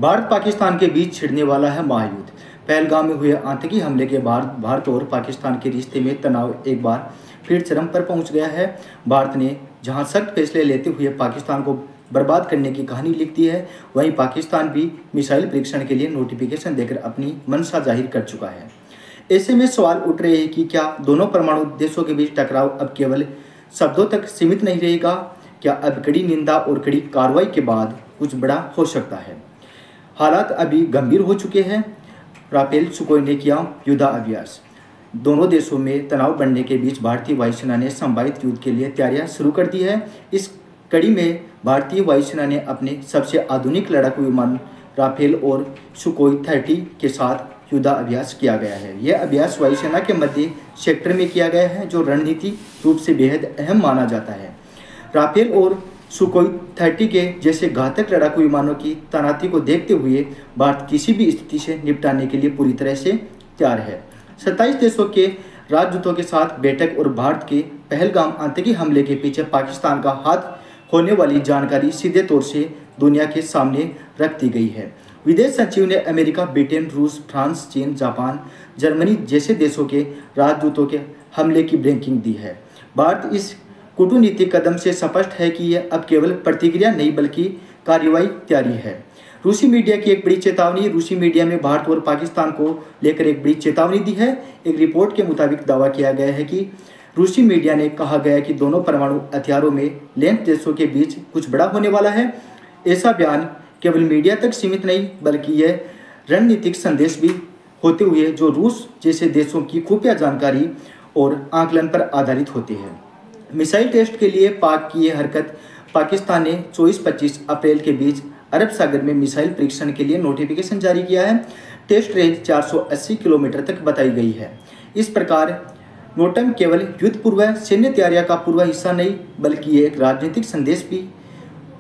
भारत पाकिस्तान के बीच छिड़ने वाला है महायुद्ध। पहलगाम में हुए आतंकी हमले के बाद भारत और पाकिस्तान के रिश्ते में तनाव एक बार फिर चरम पर पहुंच गया है। भारत ने जहां सख्त फैसले लेते हुए पाकिस्तान को बर्बाद करने की कहानी लिख दी है, वहीं पाकिस्तान भी मिसाइल परीक्षण के लिए नोटिफिकेशन देकर अपनी मंशा जाहिर कर चुका है। ऐसे में सवाल उठ रहे हैं कि क्या दोनों परमाणु देशों के बीच टकराव अब केवल शब्दों तक सीमित नहीं रहेगा? क्या अब कड़ी निंदा और कड़ी कार्रवाई के बाद कुछ बड़ा हो सकता है? हालात अभी गंभीर हो चुके हैं। राफेल सुखोई ने किया युद्धाभ्यास। दोनों देशों में तनाव बढ़ने के बीच भारतीय वायुसेना ने संभावित युद्ध के लिए तैयारियां शुरू कर दी है। इस कड़ी में भारतीय वायुसेना ने अपने सबसे आधुनिक लड़ाकू विमान राफेल और सुखोई 30 के साथ युद्धाभ्यास किया गया है। यह अभ्यास वायुसेना के मध्य सेक्टर में किया गया है, जो रणनीतिक रूप से बेहद अहम माना जाता है। राफेल और सुखोई 30 के जैसे घातक लड़ाकू विमानों की तैनाती को देखते हुए भारत किसी भी स्थिति से निपटने के लिए पूरी तरह से तैयार है। 27 देशों के राजदूतों के साथ बैठक और भारत के पहलगाम आतंकी हमले के पीछे पाकिस्तान का हाथ होने वाली जानकारी सीधे तौर से दुनिया के सामने रख दी गई है। विदेश सचिव ने अमेरिका, ब्रिटेन, रूस, फ्रांस, चीन, जापान, जर्मनी जैसे देशों के राजदूतों के हमले की ब्रेकिंग दी है। भारत इस कूटनीतिक कदम से स्पष्ट है कि यह अब केवल प्रतिक्रिया नहीं बल्कि कार्रवाई तैयारी है। रूसी मीडिया की एक बड़ी चेतावनी। रूसी मीडिया में भारत और पाकिस्तान को लेकर एक बड़ी चेतावनी दी है। एक रिपोर्ट के मुताबिक दावा किया गया है कि रूसी मीडिया ने कहा गया कि दोनों परमाणु हथियारों में लिंक देशों के बीच कुछ बड़ा होने वाला है। ऐसा बयान केवल मीडिया तक सीमित नहीं बल्कि यह रणनीतिक संदेश भी होते हुए जो रूस जैसे देशों की खुफिया जानकारी और आकलन पर आधारित होते हैं। मिसाइल टेस्ट के लिए पाक की यह हरकत पाकिस्तान ने 24-25 अप्रैल के बीच अरब सागर में मिसाइल परीक्षण के लिए नोटिफिकेशन जारी किया है। टेस्ट रेंज 480 किलोमीटर तक बताई गई है। इस प्रकार नोटम केवल युद्ध पूर्व सैन्य तैयारियों का पूर्व हिस्सा नहीं बल्कि एक राजनीतिक संदेश भी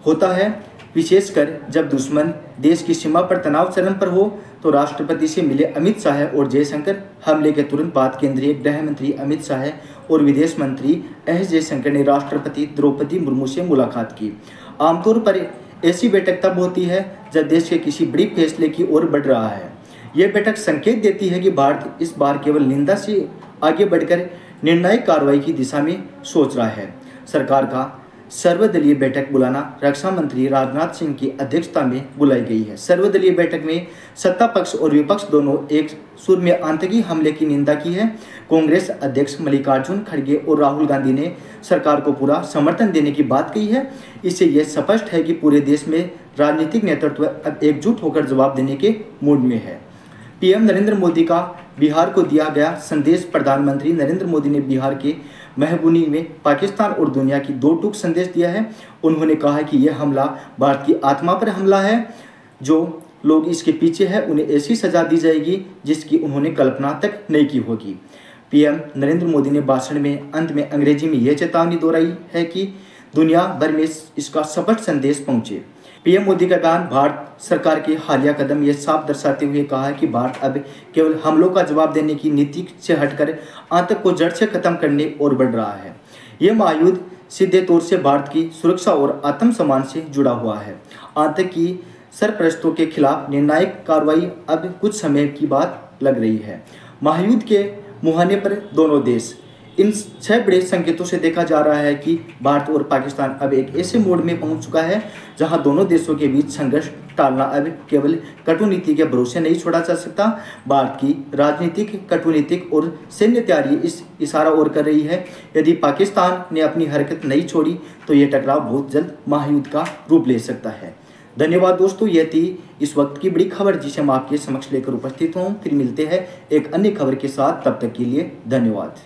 होता है, विशेषकर जब दुश्मन देश की सीमा पर तनाव चरम पर हो। तो राष्ट्रपति से मिले अमित शाह और जयशंकर। हमले के तुरंत बाद केंद्रीय गृह मंत्री अमित शाह और विदेश मंत्री एस जयशंकर ने राष्ट्रपति द्रौपदी मुर्मू से मुलाकात की। आमतौर पर ऐसी बैठक तब होती है जब देश के किसी बड़ी फैसले की ओर बढ़ रहा है। यह बैठक संकेत देती है कि भारत इस बार केवल निंदा से आगे बढ़कर निर्णायक कार्रवाई की दिशा में सोच रहा है। सरकार का सर्वदलीय बैठक बुलाना रक्षा मंत्री राजनाथ सिंह की अध्यक्षता में बुलाई गई है। सर्वदलीय बैठक में सत्ता पक्ष और विपक्ष दोनों एक सुर में आतंकी हमले की निंदा की है। कांग्रेस अध्यक्ष मल्लिकार्जुन खड़गे और राहुल गांधी ने सरकार को पूरा समर्थन देने की बात कही है। इससे यह स्पष्ट है कि पूरे देश में राजनीतिक नेतृत्व अब एकजुट होकर जवाब देने के मूड में है। पीएम नरेंद्र मोदी का बिहार को दिया गया संदेश। प्रधानमंत्री नरेंद्र मोदी ने बिहार के महबूनी में पाकिस्तान और दुनिया की दो टूक संदेश दिया है। उन्होंने कहा कि यह हमला भारत की आत्मा पर हमला है। जो लोग इसके पीछे हैं उन्हें ऐसी सजा दी जाएगी जिसकी उन्होंने कल्पना तक नहीं की होगी। पीएम नरेंद्र मोदी ने भाषण में अंत में अंग्रेजी में यह चेतावनी दोहराई है कि दुनिया भर में इसका स्पष्ट संदेश पहुंचे। पीएम मोदी का बयान भारत सरकार के हालिया कदम यह साफ दर्शाते हुए कहा है कि भारत अब केवल हमलों का जवाब देने की नीति से हटकर आतंक को जड़ से खत्म करने और बढ़ रहा है। यह महायुद्ध सीधे तौर से भारत की सुरक्षा और आत्मसम्मान से जुड़ा हुआ है। आतंक की सरपरस्तों के खिलाफ निर्णायक कार्रवाई अब कुछ समय की बात लग रही है। महायुद्ध के मुहाने पर दोनों देश। इन 6 बड़े संकेतों से देखा जा रहा है कि भारत और पाकिस्तान अब एक ऐसे मोड़ में पहुंच चुका है जहां दोनों देशों के बीच संघर्ष टालना अब केवल कटुनीति के भरोसे नहीं छोड़ा जा सकता। भारत की राजनीतिक, कटुनीतिक और सैन्य तैयारी इस इशारा और कर रही है। यदि पाकिस्तान ने अपनी हरकत नहीं छोड़ी तो यह टकराव बहुत जल्द महायुद्ध का रूप ले सकता है। धन्यवाद दोस्तों, यह थी इस वक्त की बड़ी खबर जिसे हम आपके समक्ष लेकर उपस्थित हूँ। फिर मिलते हैं एक अन्य खबर के साथ, तब तक के लिए धन्यवाद।